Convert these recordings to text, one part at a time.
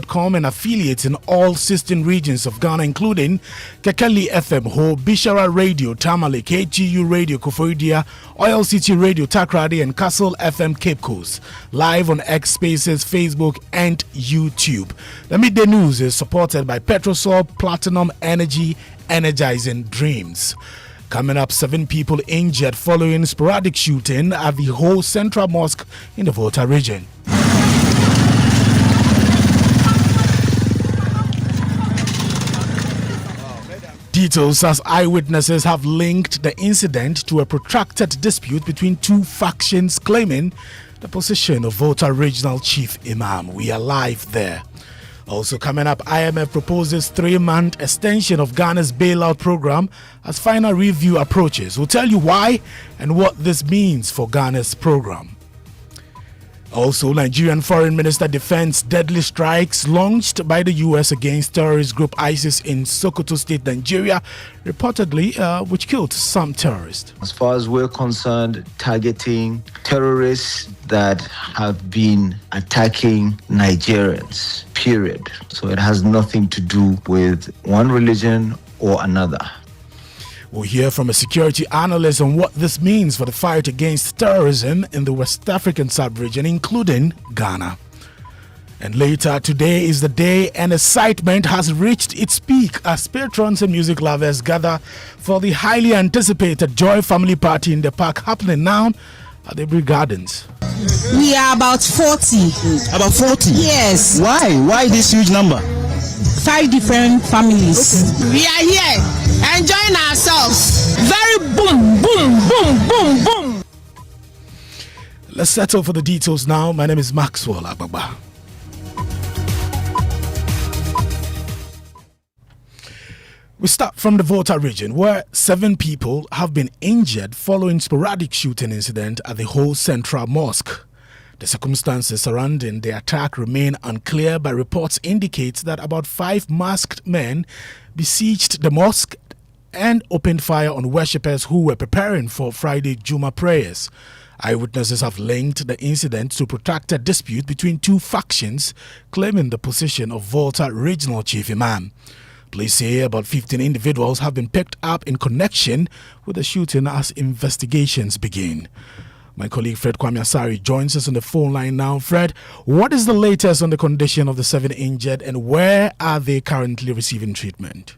com and affiliates in all 16 regions of Ghana, including Kekeli FM, Ho, Bishara Radio, Tamale, KGU Radio, Kofoidia, Oil City Radio, Takrady, and Castle FM, Cape Coast. Live on X Spaces, Facebook, and YouTube. The Midday News is supported by Petrosol Platinum Energy, energizing dreams. Coming up, 7 people injured following sporadic shooting at the whole Central Mosque in the Volta region. Details as eyewitnesses have linked the incident to a protracted dispute between two factions claiming the position of Volta Regional Chief Imam. We are live there. Also coming up, IMF proposes 3-month extension of Ghana's bailout program as final review approaches. We'll tell you why and what this means for Ghana's program. Also, Nigerian Foreign Minister defends deadly strikes launched by the U.S. against terrorist group ISIS in Sokoto State, Nigeria, reportedly which killed some terrorists. As far as we're concerned, targeting terrorists that have been attacking Nigerians, period. So it has nothing to do with one religion or another. We'll hear from a security analyst on what this means for the fight against terrorism in the West African sub-region, including Ghana. And later today is the day and excitement has reached its peak as patrons and music lovers gather for the highly anticipated Joy Family Party in the park happening now at the Brick Gardens. We are about 40. About 40? Yes. Why? Why this huge number? 5 different families. We are here enjoying ourselves. Very boom, boom, boom, boom, boom. Let's settle for the details now. My name is Maxwell Agbagba. We start from the Volta region, where 7 people have been injured following sporadic shooting incident at the whole Central Mosque. The circumstances surrounding the attack remain unclear, but reports indicate that about 5 masked men besieged the mosque and opened fire on worshippers who were preparing for Friday Juma prayers. Eyewitnesses have linked the incident to protracted dispute between 2 factions claiming the position of Volta Regional Chief Imam. Police say about 15 individuals have been picked up in connection with the shooting as investigations begin. My colleague Fred Kwame Asari joins us on the phone line now. Fred, what is the latest on the condition of the 7 injured and where are they currently receiving treatment?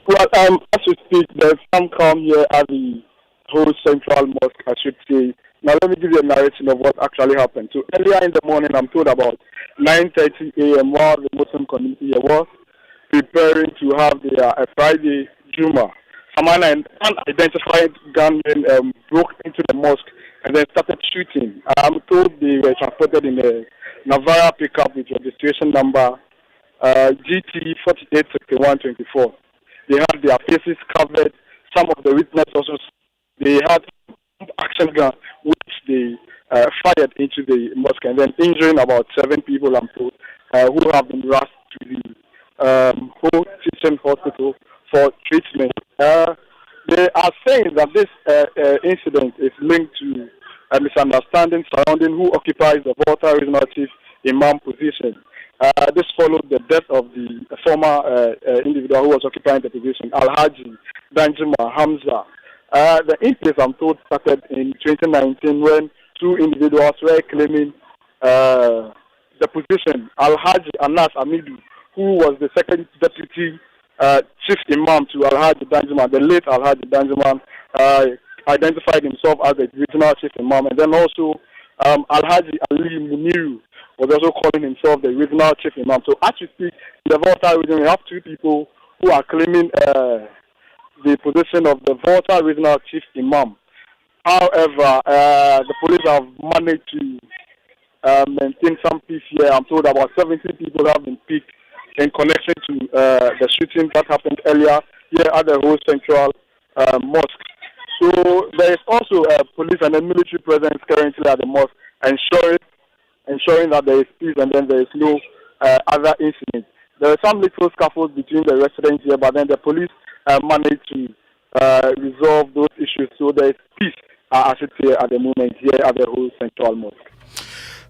Well, as we speak, there's some calm here at the whole Central Mosque, I should say. Now, let me give you a narration of what actually happened. So, earlier in the morning, I'm told about 9:30 a.m., while the Muslim community was preparing to have their Friday Juma. Some unidentified gunmen broke into the mosque and then started shooting. I'm told they were transported in a Navara pickup with registration number GT 486124. They had their faces covered. Some of the witnesses also, they had action gun which they fired into the mosque and then injuring about 7 people, I'm told, who have been rushed to the whole teaching hospital for treatment. They are saying that this incident is linked to a misunderstanding surrounding who occupies the Volta Regional Chief Imam position. This followed the death of the former individual who was occupying the position, Alhaji Danjuma Hamza. The incident, I'm told, started in 2019 when 2 individuals were claiming the position. Alhaji Anas Amidu, who was the second deputy chief imam to Alhaji Danjuma, the late Alhaji Danjuma, identified himself as the regional chief imam, and then also Alhaji Ali Muniru was also calling himself the regional chief imam. So as you speak, in the Volta region, we have 2 people who are claiming the position of the Volta regional chief imam. However, the police have managed to maintain some peace here. I'm told about 70 people have been picked in connection to the shooting that happened earlier here at the whole Central Mosque. So there is also police and a military presence currently at the mosque, ensuring that there is peace and then there is no other incident. There are some little scuffles between the residents here, but then the police managed to resolve those issues. So there is peace, I should say, at the moment here at the whole Central Mosque.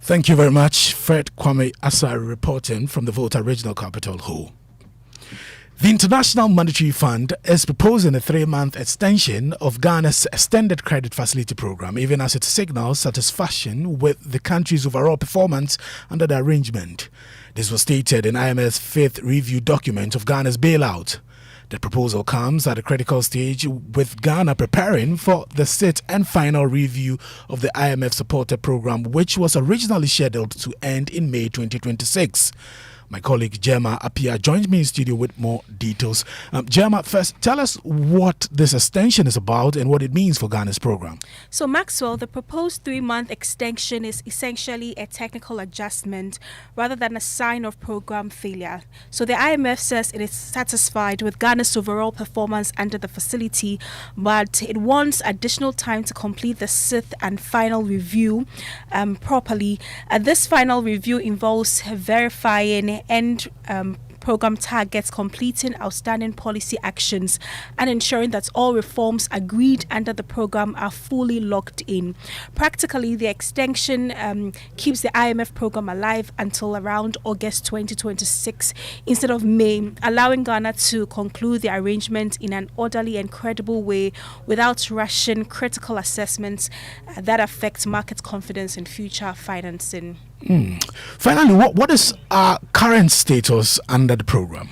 Thank you very much, Fred Kwame Asari, reporting from the Volta Regional Capital, Ho. The International Monetary Fund is proposing a 3-month extension of Ghana's extended credit facility program, even as it signals satisfaction with the country's overall performance under the arrangement. This was stated in IMF's 5th review document of Ghana's bailout. The proposal comes at a critical stage, with Ghana preparing for the 6th and final review of the IMF-supported program, which was originally scheduled to end in May 2026. My colleague Gemma Apia joins me in studio with more details. Gemma, first, tell us what this extension is about and what it means for Ghana's program. So, Maxwell, the proposed 3-month extension is essentially a technical adjustment rather than a sign of program failure. So, the IMF says it is satisfied with Ghana's overall performance under the facility, but it wants additional time to complete the 6th and final review properly. This final review involves verifying and program targets, completing outstanding policy actions, and ensuring that all reforms agreed under the program are fully locked in. Practically, the extension keeps the IMF program alive until around August 2026 instead of May, allowing Ghana to conclude the arrangement in an orderly and credible way without rushing critical assessments that affect market confidence in future financing. Finally, what is our current status under the program?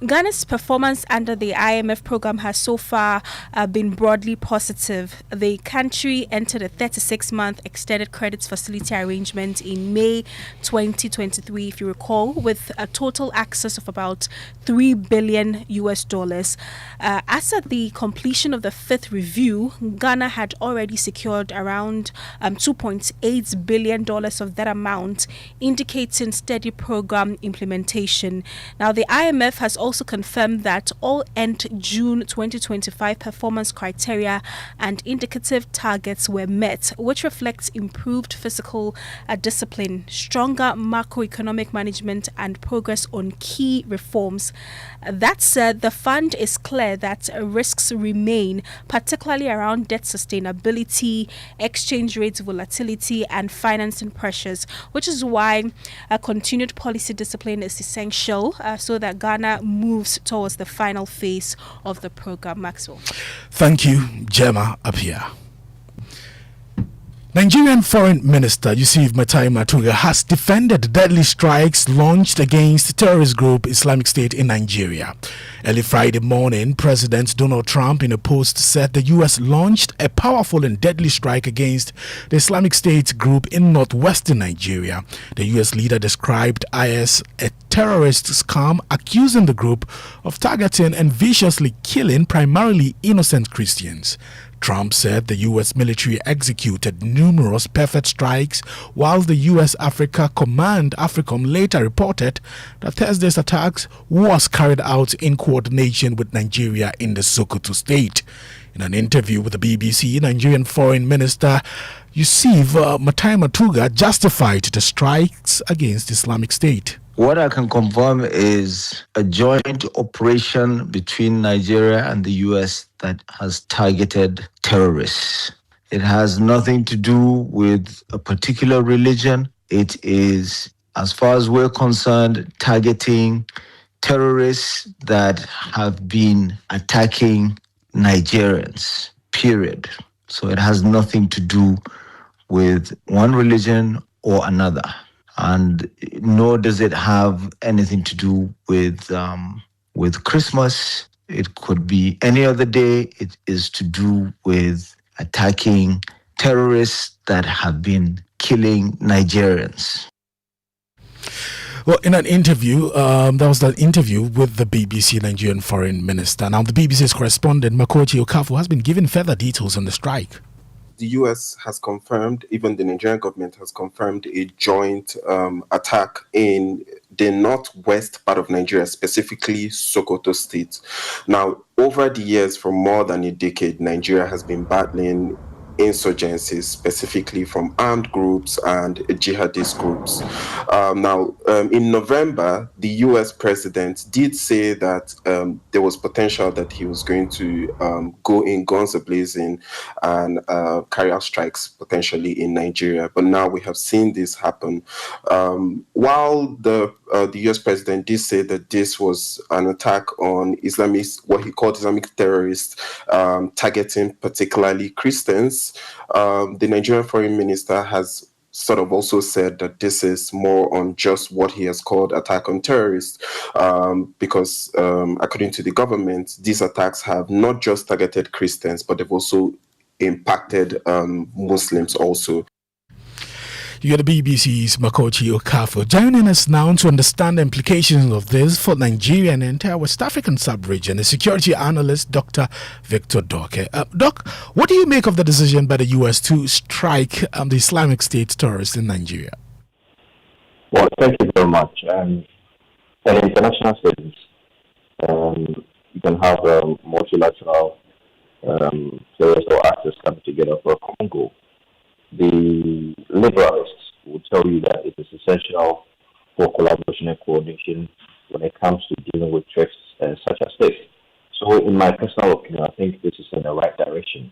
Ghana's performance under the IMF program has so far been broadly positive. The country entered a 36-month extended credit facility arrangement in May 2023, if you recall, with a total access of about $3 billion. As at the completion of the 5th review, Ghana had already secured around $2.8 billion of that amount, indicating steady program implementation. Now, the IMF has also confirmed that all end June 2025 performance criteria and indicative targets were met, which reflects improved fiscal discipline, stronger macroeconomic management, and progress on key reforms. That said, the fund is clear that risks remain, particularly around debt sustainability, exchange rate volatility, and financing pressures, which is why continued policy discipline is essential so that Ghana moves towards the final phase of the program. Maxwell. Thank you, Gemma Apia. Nigerian Foreign Minister Yusuf Matai Matuga has defended deadly strikes launched against terrorist group Islamic State in Nigeria. Early Friday morning, President Donald Trump in a post said the U.S. launched a powerful and deadly strike against the Islamic State group in northwestern Nigeria. The U.S. leader described IS a terrorist scam, accusing the group of targeting and viciously killing primarily innocent Christians. Trump said the U.S. military executed numerous perfect strikes, while the U.S. Africa Command AFRICOM later reported that Thursday's attacks was carried out in coordination with Nigeria in the Sokoto state. In an interview with the BBC, Nigerian Foreign Minister Yusuf Matai Matuga justified the strikes against Islamic State. What I can confirm is a joint operation between Nigeria and the US that has targeted terrorists. It has nothing to do with a particular religion. It is, as far as we're concerned, targeting terrorists that have been attacking Nigerians, period. So it has nothing to do with one religion or another. And nor does it have anything to do with Christmas. It could be any other day. It is to do with attacking terrorists that have been killing Nigerians. Well, in an interview, that was the interview with the BBC Nigerian Foreign Minister. Now, the BBC's correspondent, Makochi Okafu, has been given further details on the strike. The US has confirmed, even the Nigerian government has confirmed a joint attack in the northwest part of Nigeria, specifically Sokoto State. Now, over the years, for more than a decade, Nigeria has been battling insurgencies, specifically from armed groups and jihadist groups. Now, in November, the US president did say that there was potential that he was going to go in guns a-blazing and carry out strikes potentially in Nigeria. But now we have seen this happen. While the US president did say that this was an attack on Islamist, what he called Islamic terrorists, targeting particularly Christians, the Nigerian foreign minister has sort of also said that this is more on just what he has called attack on terrorists, because according to the government, these attacks have not just targeted Christians, but they've also impacted Muslims also. You're the BBC's Makochi Okafor, joining us now to understand the implications of this for Nigeria and the entire West African sub-region, the security analyst, Dr. Victor Doke. Doc, what do you make of the decision by the U.S. to strike the Islamic State terrorists in Nigeria? Well, thank you very much. In international settings, you can have multilateral players or actors coming together for a common goal. The liberalists will tell you that it is essential for collaboration and coordination when it comes to dealing with threats such as this. So, in my personal opinion, I think this is in the right direction.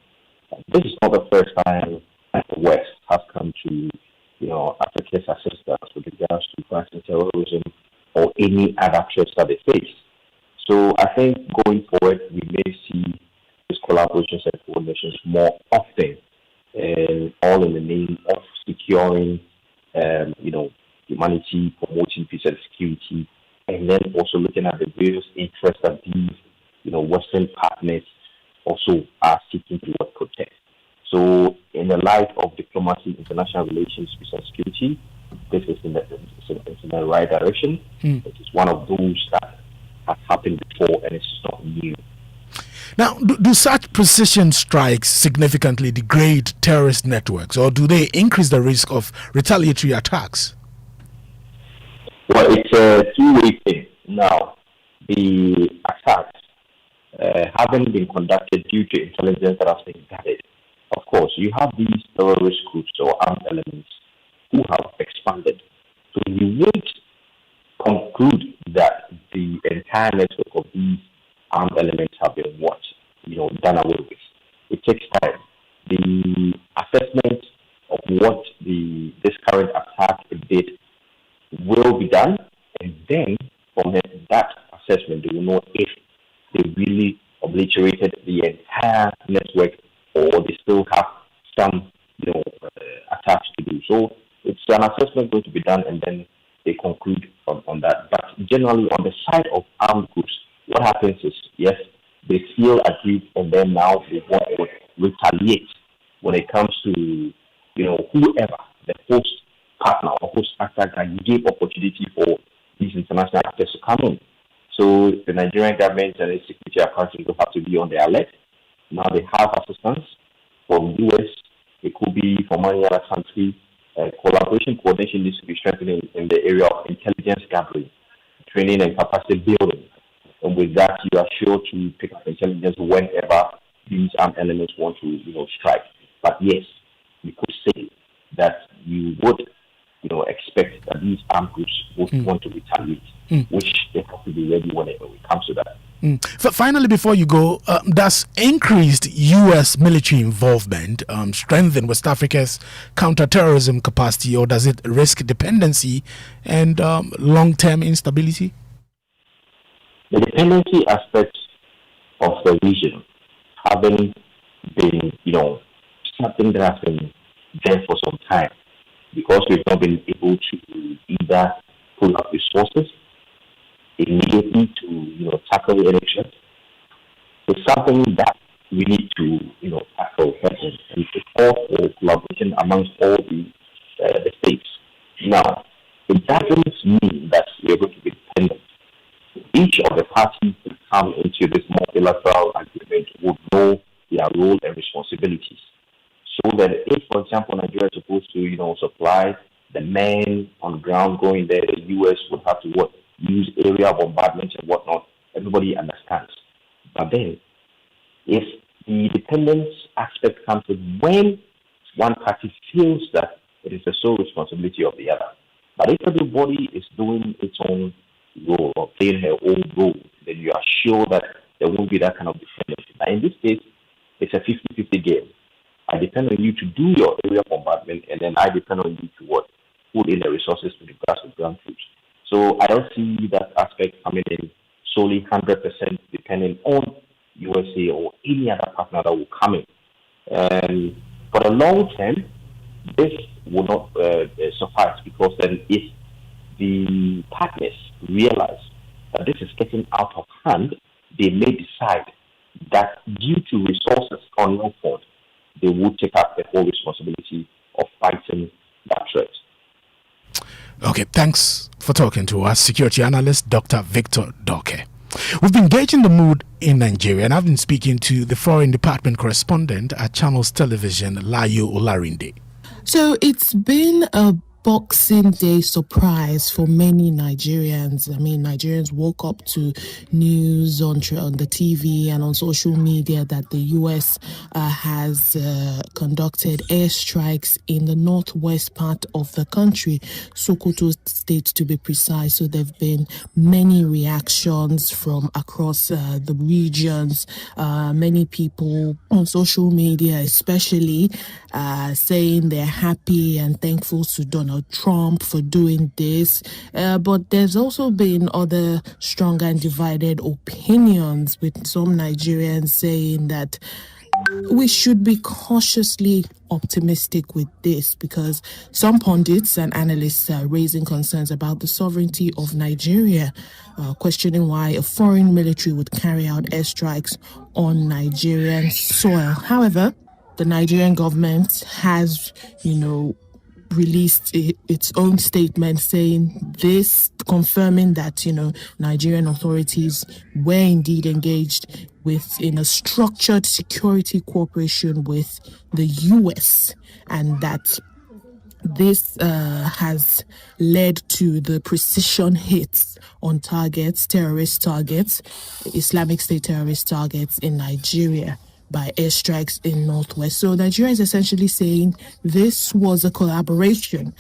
This is not the first time that the West has come to, Africa's assistance with regards to fighting terrorism or any other threats that they face. So, I think going forward, we may see these collaborations and coordinations more often, and all in the name of securing, humanity, promoting peace and security, and then also looking at the various interests that these, Western partners also are seeking to protect. So, in the light of diplomacy, international relations, peace and security, this is in the right direction. It is one of those that have happened before, and it's not new. Now, do such precision strikes significantly degrade terrorist networks, or do they increase the risk of retaliatory attacks? Well, it's a two-way thing. Now, the attacks haven't been conducted due to intelligence that has been gathered. Of course, you have these terrorist groups or armed elements who have expanded. So you won't conclude that the entire network of these armed elements have been done away with. It takes time. The assessment of what this current attack did will be done, and then from that assessment, they will know if they really obliterated the entire network or they still have some, attacks to do. So it's an assessment going to be done, and then they conclude on that. But generally, on the side of armed groups, what happens is, yes, they feel aggrieved, and then now they want to retaliate when it comes to, whoever the host partner or host actor can give opportunity for these international actors to come in. So the Nigerian government and the security apparatus will have to be on their alert. Now they have assistance from US. It could be from any other country. Collaboration, coordination needs to be strengthened in the area of intelligence gathering, training, and capacity building. And with that, you are sure to pick up intelligence whenever these armed elements want to, strike. But yes, you could say that you would, expect that these armed groups would want to retaliate, which they have to be ready whenever it comes to that. Finally, before you go, does increased U.S. military involvement strengthen West Africa's counterterrorism capacity, or does it risk dependency and long-term instability? The dependency aspects of the region haven't been, something that has been there for some time, because we've not been able to either pull up resources immediately to, tackle any threat. It's something that we need to, tackle and to call for collaboration amongst all the states. Now, it doesn't mean that we're going to be dependent. Each of the parties that come into this multilateral agreement would know their role and responsibilities. So that if, for example, Nigeria is supposed to, supply the men on the ground going there, the U.S. would have to use area bombardments and whatnot. Everybody understands. But then, if the dependence aspect comes in when one party feels that it is the sole responsibility of the other. But if everybody is doing its own role or playing her own role, then you are sure that there won't be that kind of dependency. Now, in this case, it's a 50-50 game. I depend on you to do your area bombardment, and then I depend on you to what? Put in the resources to the ground troops. So I don't see that aspect coming in solely 100% depending on USA or any other partner that will come in. For the long term, this will not suffice, because then if the partners realize that this is getting out of hand, they may decide that due to resources on no front, they will take up the whole responsibility of fighting that threat. Okay, thanks for talking to us, security analyst Dr. Victor Doke. We've been gauging the mood in Nigeria, and I've been speaking to the foreign department correspondent at Channels Television, Layo Olarinde. So it's been a Boxing Day surprise for many Nigerians. I mean, Nigerians woke up to news on the TV and on social media that the U.S. has conducted airstrikes in the northwest part of the country, Sokoto State to be precise. So there have been many reactions from across the regions. Many people on social media especially saying they're happy and thankful to Donald Trump for doing this, but there's also been other strong and divided opinions, with some Nigerians saying that we should be cautiously optimistic with this, because some pundits and analysts are raising concerns about the sovereignty of Nigeria, questioning why a foreign military would carry out airstrikes on Nigerian soil. However, the Nigerian government has, released its own statement saying this, confirming that, Nigerian authorities were indeed engaged in a structured security cooperation with the U.S. and that this has led to the precision hits on targets, terrorist targets, Islamic State terrorist targets in Nigeria by airstrikes in Northwest. So Nigeria is essentially saying this was a collaboration.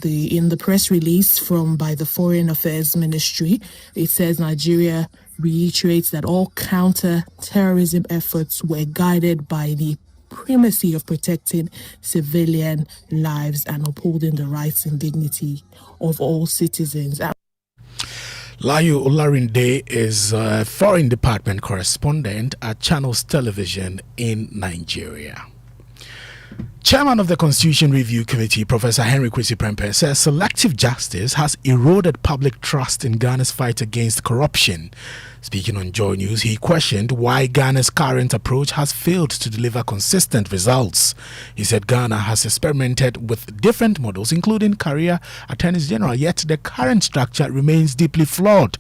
In the press release by the Foreign Affairs Ministry, it says Nigeria reiterates that all counter-terrorism efforts were guided by the primacy of protecting civilian lives and upholding the rights and dignity of all citizens. Layo Olarinde is a foreign department correspondent at Channels Television in Nigeria. Chairman of the Constitution Review Committee, Professor Henry Kwesi Prempeh, says selective justice has eroded public trust in Ghana's fight against corruption. Speaking on Joy News, he questioned why Ghana's current approach has failed to deliver consistent results. He said Ghana has experimented with different models, including career attorneys general, yet the current structure remains deeply flawed.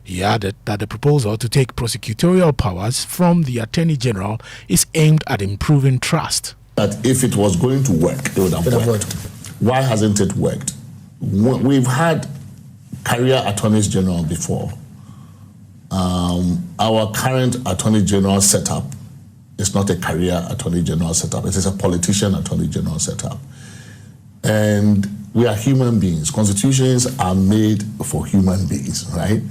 He added that the proposal to take prosecutorial powers from the Attorney General is aimed at improving trust. That if it was going to work, it would have worked. Why hasn't it worked? We've had career attorneys general before. Our current attorney general setup is not a career attorney general setup. It is a politician attorney general setup. And we are human beings. Constitutions are made for human beings, right?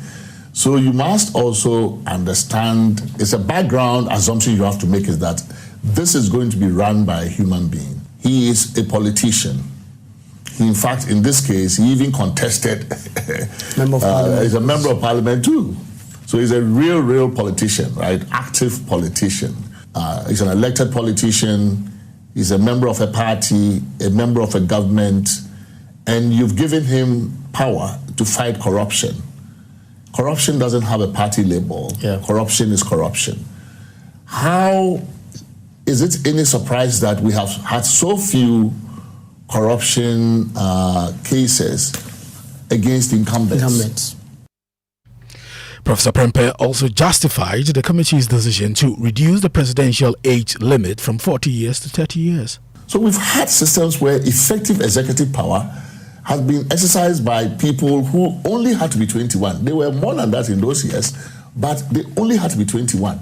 So you must also understand, it's a background assumption you have to make, is that this is going to be run by a human being. He is a politician. In fact, in this case, he even contested. He's a member of parliament too. So he's a real politician, right? Active politician. He's an elected politician. He's a member of a party, a member of a government, and you've given him power to fight corruption. Corruption doesn't have a party label. Yeah. Corruption is corruption. How is it any surprise that we have had so few corruption cases against incumbents? Professor Prempeh also justified the committee's decision to reduce the presidential age limit from 40 years to 30 years. So we've had systems where effective executive power has been exercised by people who only had to be 21. They were more than that in those years, but they only had to be 21.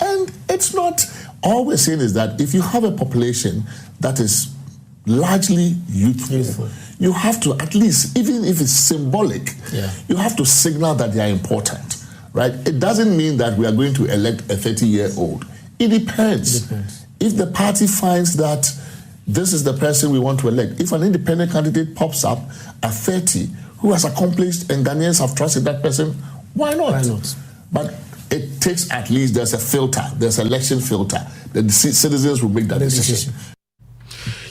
And it's not All we're saying is that if you have a population that is largely youthful, you have to at least, even if it's symbolic, you have to signal that they are important, right? It doesn't mean that we are going to elect a 30-year-old. It depends. If the party finds that this is the person we want to elect, if an independent candidate pops up at 30 who has accomplished and Ghanaians have trusted that person, why not? Why not? But it takes at least, there's a filter, there's an election filter. The citizens will make that decision.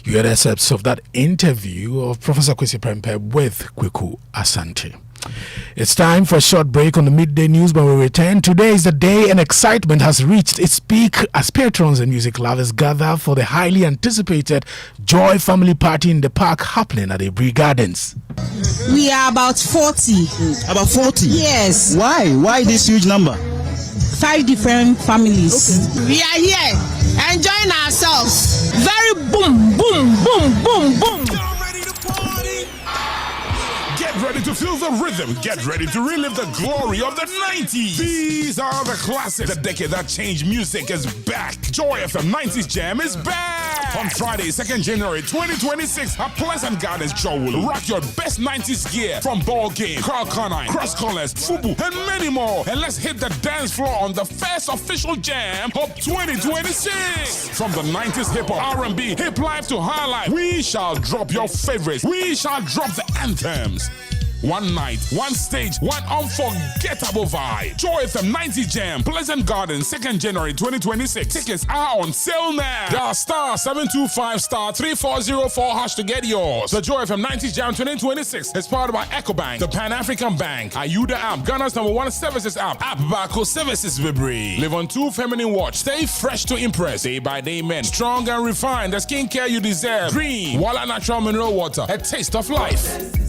You heard excerpts of that interview of Professor Kwesi Prempeh with Kweku Asante. It's time for a short break on the midday news. When we return, today is the day and excitement has reached its peak as patrons and music lovers gather for the highly anticipated Joy Family Party in the park happening at the Bree Gardens. We are about 40. About 40? Yes. Why? Why this huge number? 5 different families. Okay. We are here enjoying ourselves. Very boom, boom, boom, boom, boom. Get ready to feel the rhythm. Get ready to relive the glory of the 90s. These are the classics. The decade that changed music is back. Joy FM 90s Jam is back. On Friday, 2nd January 2026, at Pleasant Gardens, Joe will rock your best 90s gear from ball game, Carl Conine, cross collars, FUBU, and many more. And let's hit the dance floor on the first official jam of 2026. From the 90s hip-hop, R&B, hip life to high life, we shall drop your favorites. We shall drop the anthems. One night, one stage, one unforgettable vibe. Joy FM 90 Jam, Pleasant Gardens, 2nd January 2026. Tickets are on sale now. Dial star 725 star 3404 hash to get yours. The Joy FM 90 Jam 2026 is powered by EcoBank, the Pan-African Bank, Ayuda app, Ghana's #1 services app, Agbagba services Vibri. Live on 2 feminine watch. Stay fresh to impress. Day by day men. Strong and refined. The skincare you deserve. Dream. Walla Natural Mineral Water. A taste of life.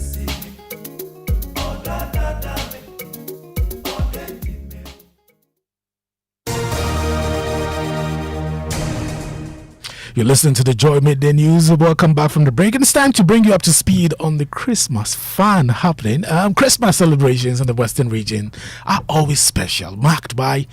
You're listening to the Joy Midday News. Welcome back from the break. And it's time to bring you up to speed on the Christmas fun happening. Christmas celebrations in the Western region are always special, marked by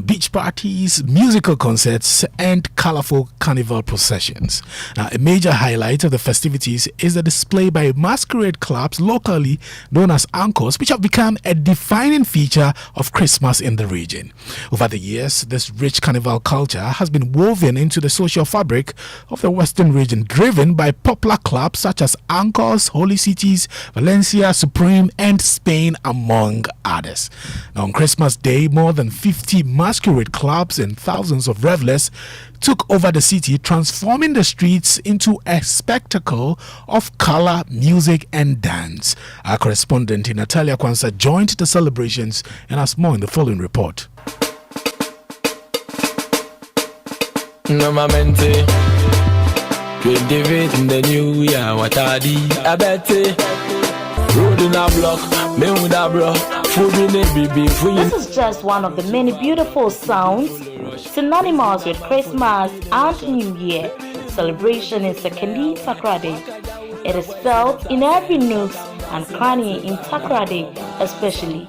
beach parties, musical concerts, and colorful carnival processions. Now, a major highlight of the festivities is the display by masquerade clubs locally known as anchors, which have become a defining feature of Christmas in the region. Over the years, this rich carnival culture has been woven into the social fabric of the Western region, driven by popular clubs such as Anchors, Holy Cities, Valencia, Supreme, and Spain, among others. Now, on Christmas Day, more than 50 masquerade clubs and thousands of revelers took over the city, transforming the streets into a spectacle of color, music, and dance. Our correspondent Natalia Kwanzaa joined the celebrations and has more in the following report. Normalmente, David in the new year, what I did, I bet it. Road in a block, me with a block, food in a baby. This is just one of the many beautiful sounds synonymous with Christmas and New Year celebration in Sekendi, Takoradi. It is felt in every nook and cranny in Takoradi, especially.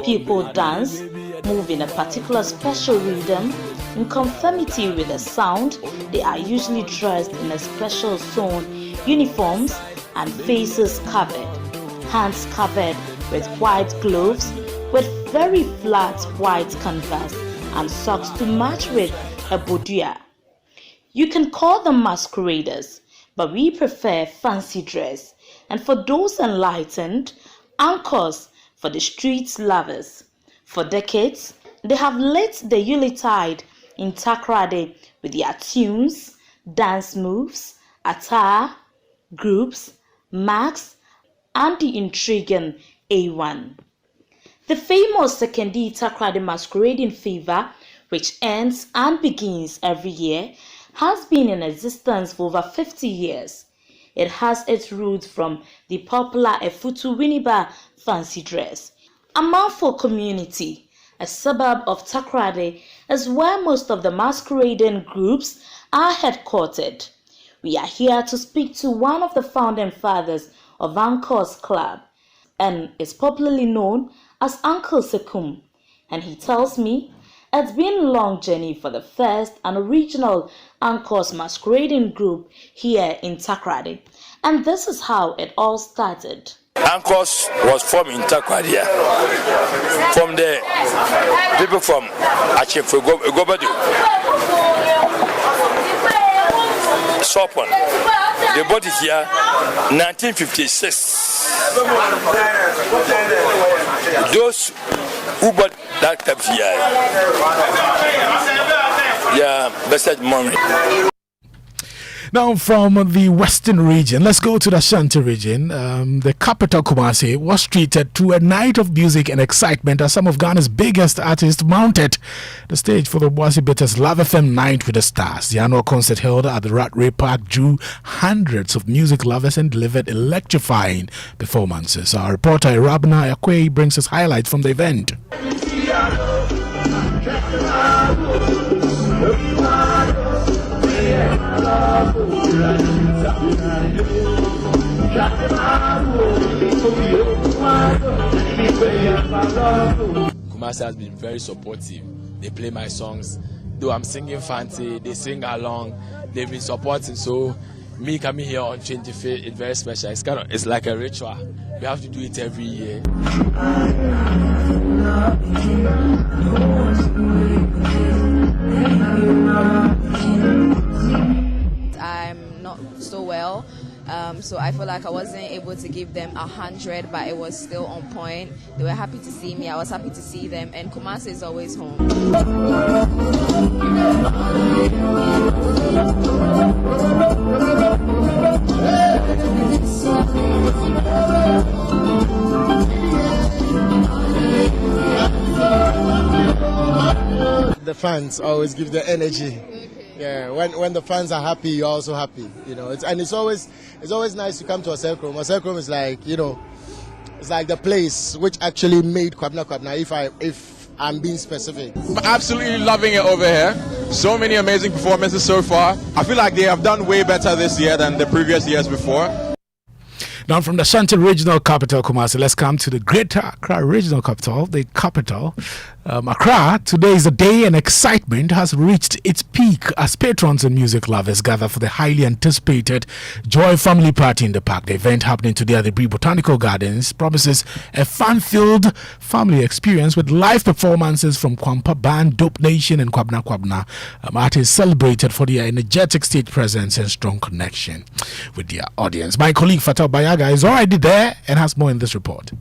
People dance, move in a particular special rhythm. In conformity with the sound, they are usually dressed in a special zone, uniforms, and faces covered, hands covered with white gloves, with very flat white canvas, and socks to match with a boudoir. You can call them masqueraders, but we prefer fancy dress, and for those enlightened, anchors for the street lovers. For decades, they have lit the Yuletide in Takoradi with their tunes, dance moves, attire, groups, marks, and the intriguing A1. The famous Sekendi Takoradi masquerading fever, which ends and begins every year, has been in existence for over 50 years. It has its roots from the popular Efutu Winiba fancy dress. Amanfo community, a suburb of Takoradi, is where most of the masquerading groups are headquartered. We are here to speak to one of the founding fathers of Anchors Club, and is popularly known as Uncle Sekum, and he tells me It's been a long journey for the first and original Anchors masquerading group here in Takoradi. And this is how it all started. Anchors was formed in Takoradi. From the people from Agbagba, Sopon. They bought it here 1956. Those who bought that type here, best money. Now, from the western region, let's go to the Ashanti region. The capital, Kumasi, was treated to a night of music and excitement as some of Ghana's biggest artists mounted the stage for the Boise Betters Love FM Night with the Stars. The annual concert held at the Rattray Park drew hundreds of music lovers and delivered electrifying performances. Our reporter, Rabna Akwe, brings us highlights from the event. Kumasi has been very supportive. They play my songs. Though I'm singing fancy, they sing along. They've been supporting. So me coming here on 25th, it's very special. It's like a ritual. We have to do it every year. I'm not so well, so I feel like I wasn't able to give them 100, but it was still on point. They were happy to see me. I was happy to see them, and Kumasi is always home. The fans always give the energy. Yeah, when the fans are happy, you're also happy. You know, it's always nice to come to Oselcrom. Oselcrom is like, you know, it's like the place which actually made Kwabna. If I'm being specific. I'm absolutely loving it over here. So many amazing performances so far. I feel like they have done way better this year than the previous years before. Now, from the Ashanti regional capital, Kumasi, let's come to the Greater Accra regional capital, the capital. Accra, today is a day and excitement has reached its peak as patrons and music lovers gather for the highly anticipated Joy Family Party in the park. The event happening today at the Bree Botanical Gardens promises a fun-filled family experience with live performances from Kwampa Band, Dope Nation and Kwabna. Artists celebrated for their energetic stage presence and strong connection with their audience. My colleague Fatal Bayaga is already there and has more in this report.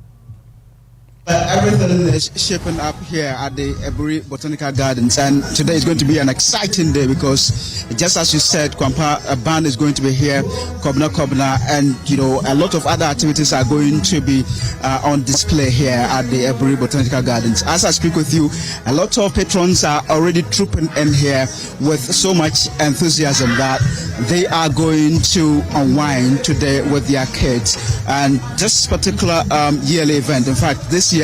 Everything is shaping up here at the Bree Botanical Gardens, and today is going to be an exciting day because, just as you said, Kwampa Band is going to be here, Kobna, and you know a lot of other activities are going to be on display here at the Bree Botanical Gardens. As I speak with you, a lot of patrons are already trooping in here with so much enthusiasm that they are going to unwind today with their kids. And this particular yearly event, in fact, this year,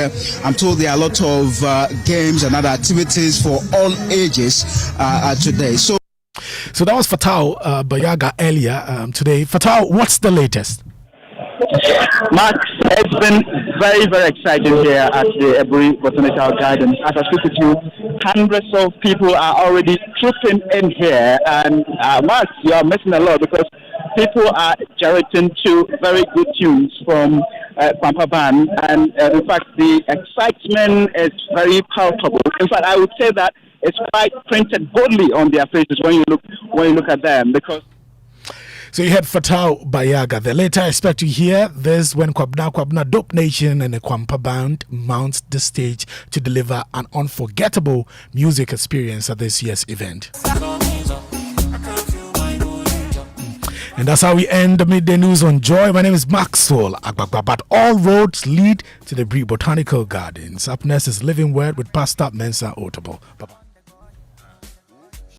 I'm told there are a lot of games and other activities for all ages today. So that was Fatal Bayaga earlier today. Fatal, what's the latest? Max, it's been very, very exciting here at the Bree Botanical Gardens. As I speak with you, hundreds of people are already trooping in here. And Max, you are missing a lot because people are gyrating to very good tunes from Kwampa Band. And in fact, the excitement is very palpable. In fact, I would say that it's quite printed boldly on their faces when you look at them, because. So you had Fatal Bayaga. The later I expect to hear this when Kwabna, Dope Nation and the Kwampa Band mounts the stage to deliver an unforgettable music experience at this year's event. And that's how we end the midday news on Joy. My name is Maxwell Agbagba, but all roads lead to the Bree Botanical Gardens. Up next is Living Word with Pastor Mensa Otabo. Bye-bye.